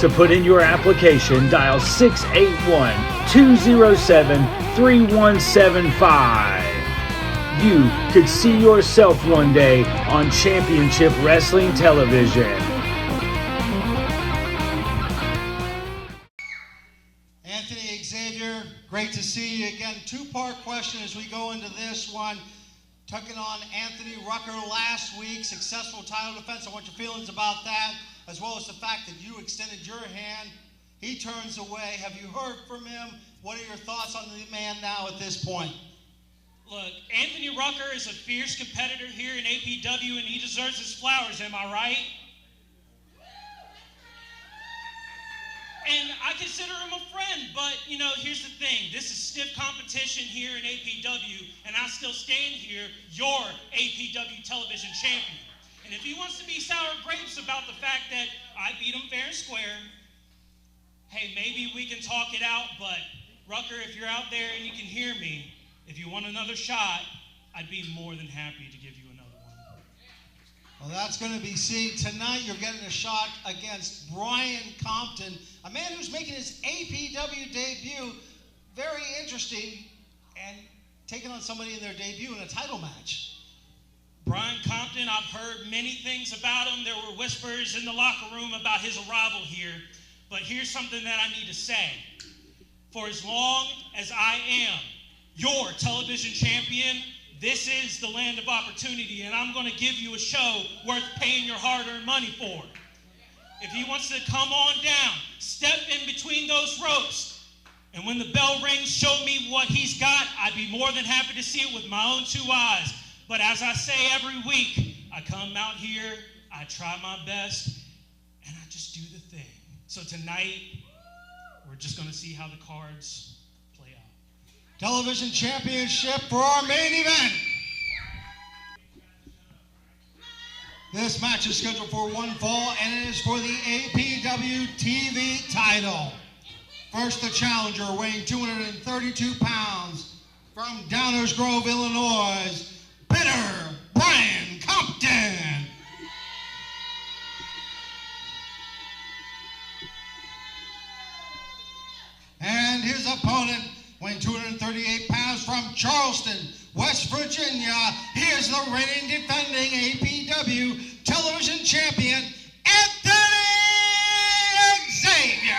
To put in your application, dial 681-207-3175. You could see yourself one day on Championship Wrestling Television. Anthony Xavier, great to see you again. Two-part question as we go into this one. Taking on Anthony Rucker last week, successful title defense. I want your feelings about that, as well as the fact that you extended your hand. He turns away. Have you heard from him? What are your thoughts on the man now at this point? Look, Anthony Rucker is a fierce competitor here in APW, and he deserves his flowers, am I right? And I consider him a friend, but, you know, here's the thing. This is stiff competition here in APW, and I still stand here, your APW television champion. And if he wants to be sour grapes about the fact that I beat him fair and square, hey, maybe we can talk it out, but Rucker, if you're out there and you can hear me, if you want another shot, I'd be more than happy to give you another one. Well, that's going to be seen. Tonight you're getting a shot against Brian Compton, a man who's making his APW debut. Very interesting, and taking on somebody in their debut in a title match. Brian Compton, I've heard many things about him. There were whispers in the locker room about his arrival here. But here's something that I need to say. For as long as I am your television champion, this is the land of opportunity, and I'm going to give you a show worth paying your hard-earned money for. If he wants to come on down, step in between those ropes, and when the bell rings, show me what he's got, I'd be more than happy to see it with my own two eyes. But as I say every week, I come out here, I try my best, and I just do the thing. So tonight, we're just going to see how the cards play out. Television championship for our main event. This match is scheduled for one fall, and it is for the APW TV title. First, the challenger, weighing 232 pounds, from Downers Grove, Illinois, Bitter Brian Compton. And his opponent, weighing 238 pounds from Charleston, West Virginia, here's the reigning defending APW television champion, Anthony Xavier.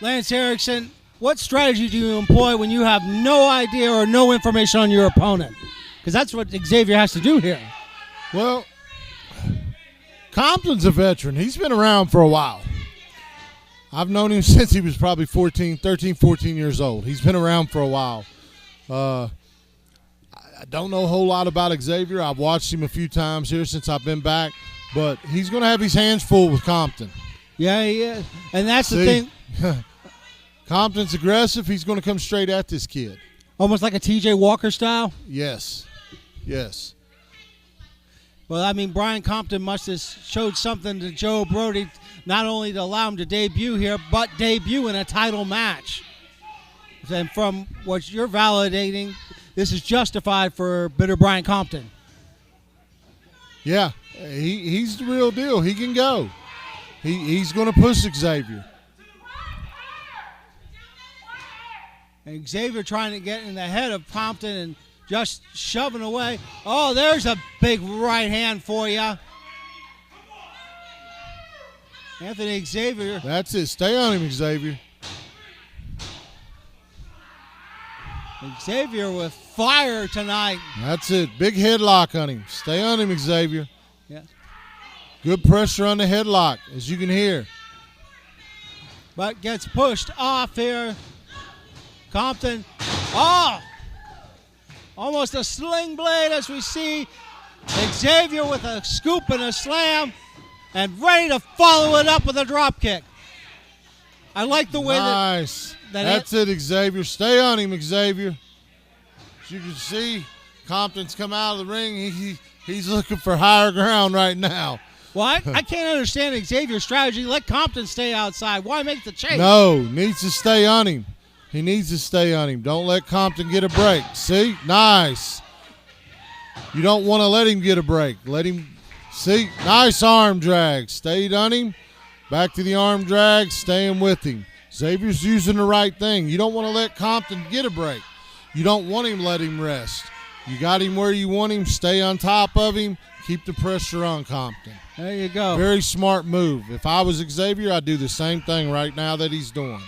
Lance Erickson, what strategy do you employ when you have no idea or no information on your opponent? Because that's what Xavier has to do here. Well, Compton's a veteran. He's been around for a while. I've known him since he was probably 13, 14 years old. He's been around for a while. I don't know a whole lot about Xavier. I've watched him a few times here since I've been back, but he's going to have his hands full with Compton. Yeah, he is. And that's the thing. Compton's aggressive. He's going to come straight at this kid. Almost like a T.J. Walker style? Yes. Yes. Well, I mean, Brian Compton must have showed something to Joe Brody, not only to allow him to debut here, but debut in a title match. And from what you're validating, this is justified for Bitter Brian Compton. Yeah, he's the real deal. He can go. He's going to push Xavier. And Xavier trying to get in the head of Compton and just shoving away. Oh, there's a big right hand for you. Anthony Xavier. That's it. Stay on him, Xavier. Xavier with fire tonight. That's it. Big headlock on him. Stay on him, Xavier. Yeah. Good pressure on the headlock, as you can hear. But gets pushed off here. Compton. Almost a sling blade as we see Xavier with a scoop and a slam and ready to follow it up with a drop kick. I like the way nice. That's it, Xavier. Stay on him, Xavier. As you can see, Compton's come out of the ring. He's looking for higher ground right now. Well, I can't understand Xavier's strategy. Let Compton stay outside. Why make the chase? No, needs to stay on him. He needs to stay on him. Don't let Compton get a break. See? Nice. You don't want to let him get a break. Let him – see? Nice arm drag. Stayed on him. Back to the arm drag. Staying with him. Xavier's using the right thing. You don't want to let Compton get a break. You don't want him to let him rest. You got him where you want him. Stay on top of him. Keep the pressure on Compton. There you go. Very smart move. If I was Xavier, I'd do the same thing right now that he's doing.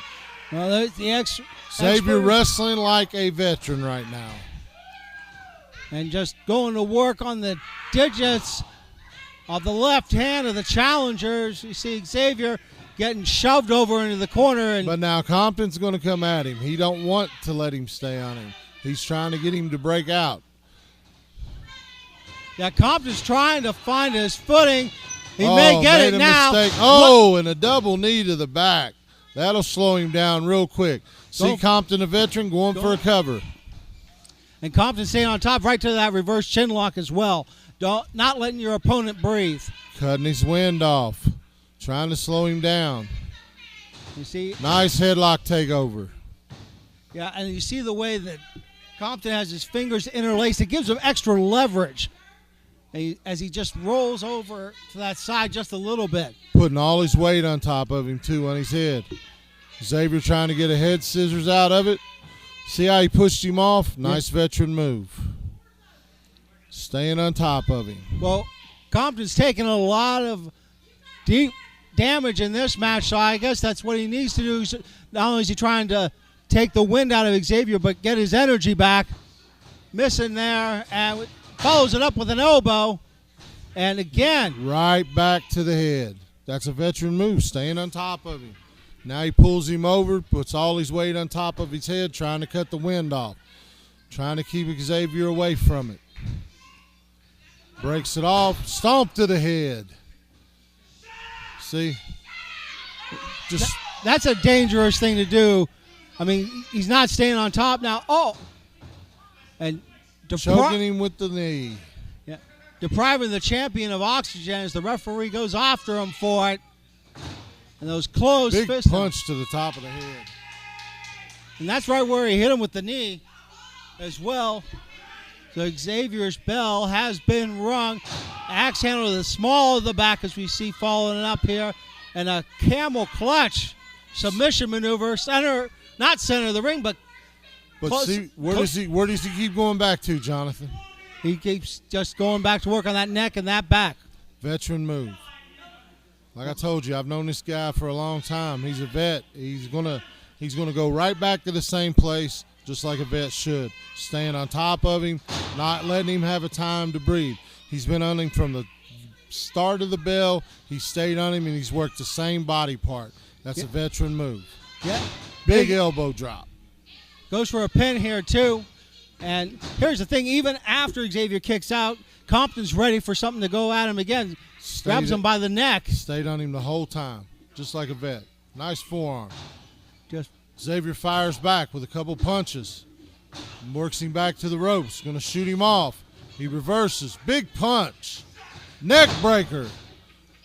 Well, there's the Xavier wrestling like a veteran right now. And just going to work on the digits of the left hand of the challengers. You see Xavier getting shoved over into the corner. But now Compton's going to come at him. He don't want to let him stay on him. He's trying to get him to break out. Yeah, Compton's trying to find his footing. He may get it now. Mistake. Oh, and a double knee to the back. That'll slow him down real quick. See Compton, a veteran, going for a cover. And Compton staying on top right to that reverse chin lock as well. Not letting your opponent breathe. Cutting his wind off. Trying to slow him down. You see? Nice headlock takeover. Yeah, and you see the way that Compton has his fingers interlaced. It gives him extra leverage as he just rolls over to that side just a little bit. Putting all his weight on top of him, too, on his head. Xavier trying to get a head scissors out of it. See how he pushed him off? Nice veteran move. Staying on top of him. Well, Compton's taking a lot of deep damage in this match, so I guess that's what he needs to do. Not only is he trying to take the wind out of Xavier, but get his energy back. Missing there, and follows it up with an elbow. And again, right back to the head. That's a veteran move, staying on top of him. Now he pulls him over, puts all his weight on top of his head, trying to cut the wind off, trying to keep Xavier away from it. Breaks it off, stomp to the head. See? That's a dangerous thing to do. I mean, he's not staying on top now. Oh! And choking him with the knee. Yeah. Depriving the champion of oxygen as the referee goes after him for it. And those closed big fists. Punch to the top of the head. And that's right where he hit him with the knee as well. So Xavier's bell has been rung. Axe handle to the small of the back as we see following up here. And a camel clutch submission maneuver. Not center of the ring, but close, see, where does he keep going back to, Jonathan? He keeps just going back to work on that neck and that back. Veteran move. Like I told you, I've known this guy for a long time. He's a vet. He's gonna go right back to the same place, just like a vet should. Staying on top of him, not letting him have a time to breathe. He's been on him from the start of the bell. He stayed on him, and he's worked the same body part. That's a veteran move. Yeah. Big elbow drop. Goes for a pin here, too. And here's the thing. Even after Xavier kicks out, Compton's ready for something to go at him again. Grabs him by the neck. Stayed on him the whole time, just like a vet. Nice forearm. Xavier fires back with a couple punches. Works him back to the ropes. Going to shoot him off. He reverses. Big punch. Neck breaker.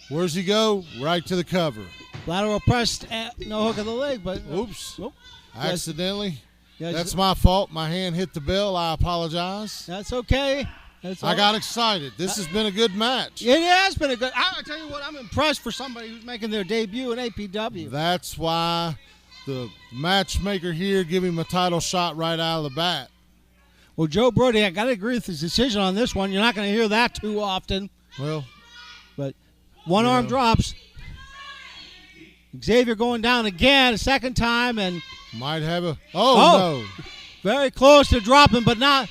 Where's he go? Right to the cover. Lateral press, no hook of the leg, but oops. Oh. Accidentally. That's my fault. My hand hit the bell. I apologize. That's okay. I got excited. This has been a good match. It has been a good. I tell you what, I'm impressed for somebody who's making their debut in APW. That's why the matchmaker here give him a title shot right out of the bat. Well, Joe Brody, I got to agree with his decision on this one. You're not going to hear that too often. Well, but one arm drops. Xavier going down again a second time, and might have a no. Very close to dropping, but not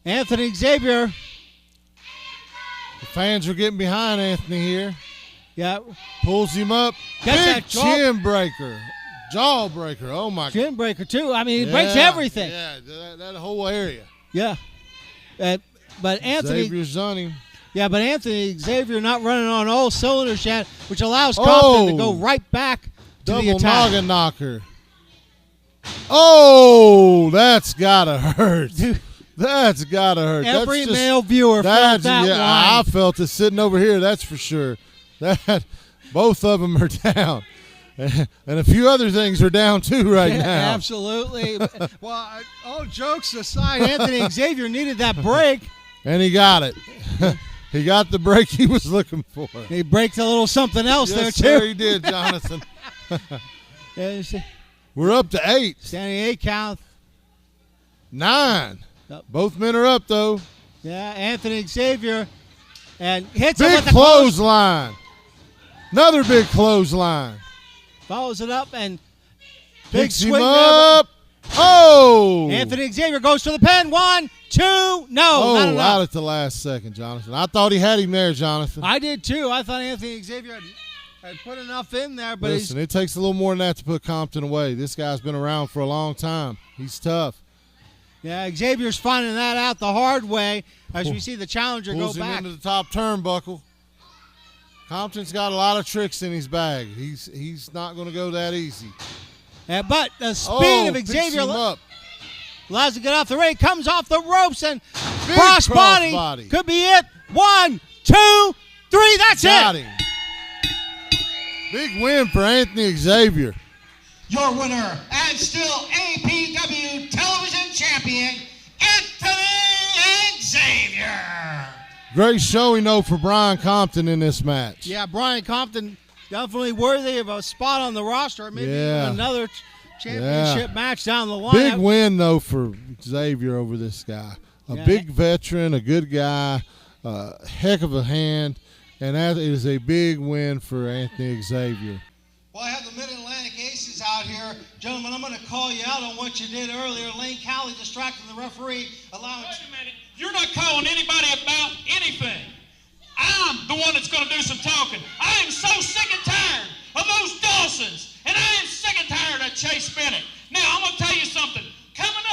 Anthony Xavier. The fans are getting behind Anthony here. Yeah. Pulls him up. Big chin breaker. Jaw breaker. Oh, my God. Chin breaker, too. I mean, it breaks everything. Yeah, that whole area. Yeah. But Anthony. Xavier's on him. Yeah, but Anthony Xavier not running on all cylinders yet, which allows Compton to go right back to the attack. Double noggin knocker. Oh, that's got to hurt. That's got to hurt. Every male viewer felt that one. I felt it sitting over here, that's for sure. Both of them are down. And a few other things are down, too, right now. Absolutely. Well, all jokes aside, Anthony Xavier needed that break. And he got it. He got the break he was looking for. He breaks a little something else there, too. Yes, sir, he did, Jonathan. We're up to 8. Standing 8 count. 9. Both men are up, though. Yeah, Anthony Xavier. And hits him big with the clothesline. Another big clothesline. Follows it up and big swing up. Oh! Anthony Xavier goes to the pin. 1, 2, no. Not enough. Out at the last second, Jonathan. I thought he had him there, Jonathan. I did too. I thought Anthony Xavier had put enough in there, but listen, it takes a little more than that to put Compton away. This guy's been around for a long time. He's tough. Yeah, Xavier's finding that out the hard way as we see the challenger go Pulls him back into the top turnbuckle. Compton's got a lot of tricks in his bag. He's not going to go that easy. But the speed of Xavier allows to get off the ring, comes off the ropes, and cross body could be it. 1, 2, 3. That's got it. Him. Big win for Anthony Xavier. Your winner and still APW television champion, Anthony Xavier. Great showing, though, for Brian Compton in this match. Yeah, Brian Compton definitely worthy of a spot on the roster. Maybe another championship match down the line. Big win, though, for Xavier over this guy. A big veteran, a good guy, heck of a hand. and that is a big win for Anthony Xavier. Well, I have the Mid-Atlantic Aces out here. Gentlemen, I'm going to call you out on what you did earlier. Lane Cowley distracting the referee, allowing... Wait a minute. You're not calling anybody about anything. I'm the one that's going to do some talking. I am so sick and tired of those Dawsons, and I am sick and tired of Chase Bennett. Now, I'm going to tell you something. Coming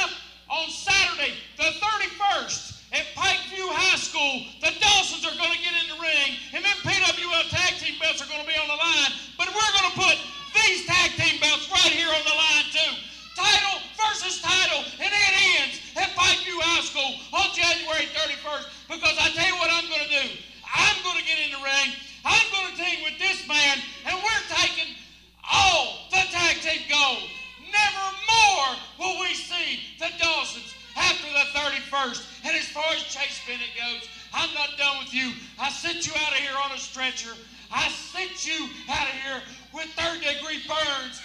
up on Saturday, the 31st, at Pikeview High School, the Dawsons are going to get in the ring, and then PWL tag team belts are going to be on the line, but we're going to put these tag team belts right here on the line, too. Title versus title, and it ends at Pikeview High School on January 31st, because I tell you what I'm going to do. I'm going to get in the ring, I'm going to team with this man, and we're taking all the tag team gold. Never more will we see the Dawsons after the 31st. And as far as Chase Bennett goes, I'm not done with you. I sent you out of here on a stretcher. I sent you out of here with third-degree burns.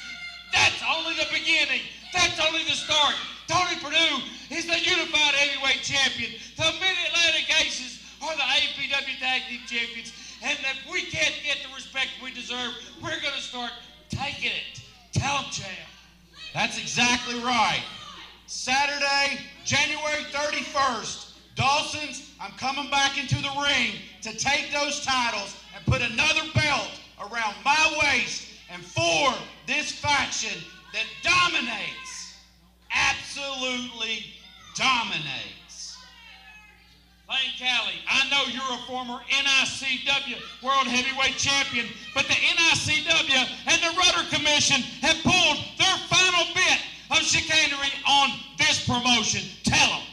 That's only the beginning. That's only the start. Tony Perdue is the unified heavyweight champion. The Mid-Atlantic Aces are the APW Tag Team champions. And if we can't get the respect we deserve, we're going to start taking it. Tell them, champ. That's exactly right. Saturday, January 31st, Dawson's, I'm coming back into the ring to take those titles and put another belt around my waist and for this faction that dominates, absolutely dominates. Lane Cowley, I know you're a former NICW World Heavyweight Champion, but the NICW and the Rudder Commission have pulled their final bit of chicanery on this promotion. Tell them.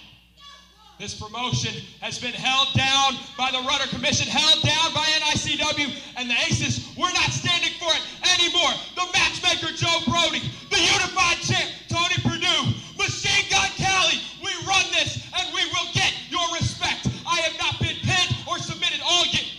This promotion has been held down by the Rudder Commission, held down by NICW, and the Aces, we're not standing for it anymore. The matchmaker, Joe Brody, the unified champ, Tony Perdue, Machine Gun Cali, we run this, and we will get your respect. I have not been pinned or submitted all year.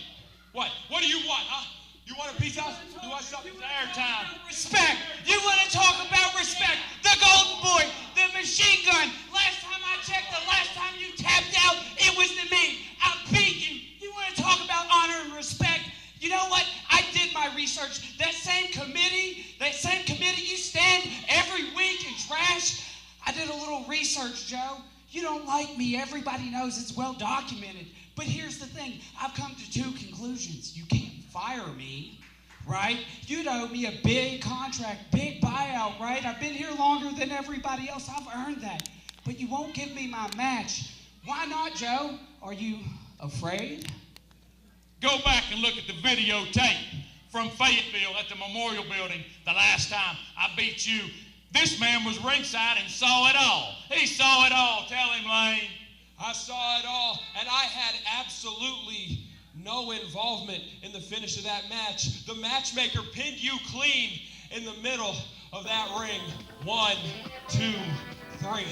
What? What do you want, huh? You want a piece of? You want something? It's airtime. Respect. You want to talk about respect? The Golden Boy, the Machine Gun. Last time I checked, the last time you tapped out, it was to me. I beat you. You want to talk about honor and respect? You know what? I did my research. That same committee you stand every week and trash. I did a little research, Joe. You don't like me. Everybody knows it's well documented. But here's the thing. I've come to two conclusions. You can't fire me, right? You'd owe me a big contract, big buyout, right? I've been here longer than everybody else. I've earned that. But you won't give me my match. Why not, Joe? Are you afraid? Go back and look at the videotape from Fayetteville at the Memorial Building the last time I beat you. This man was ringside and saw it all. He saw it all. Tell him, Lane. I saw it all, and I had absolutely no involvement in the finish of that match. The matchmaker pinned you clean in the middle of that ring. 1, 2, 3.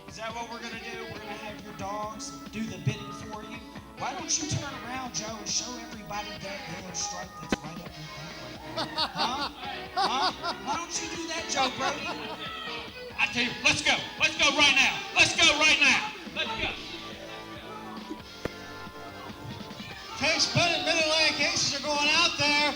Is that what we're going to do? We're going to have your dogs do the bidding for you? Why don't you turn around, Joe, and show everybody that yellow stripe that's right up your back right there? Huh? Huh? Why don't you do that, Joe Brody? I tell you, let's go. Let's go right now. Let's go right now. Let's go. Chase Bennett, Mid-Atlantic Aces are going out there.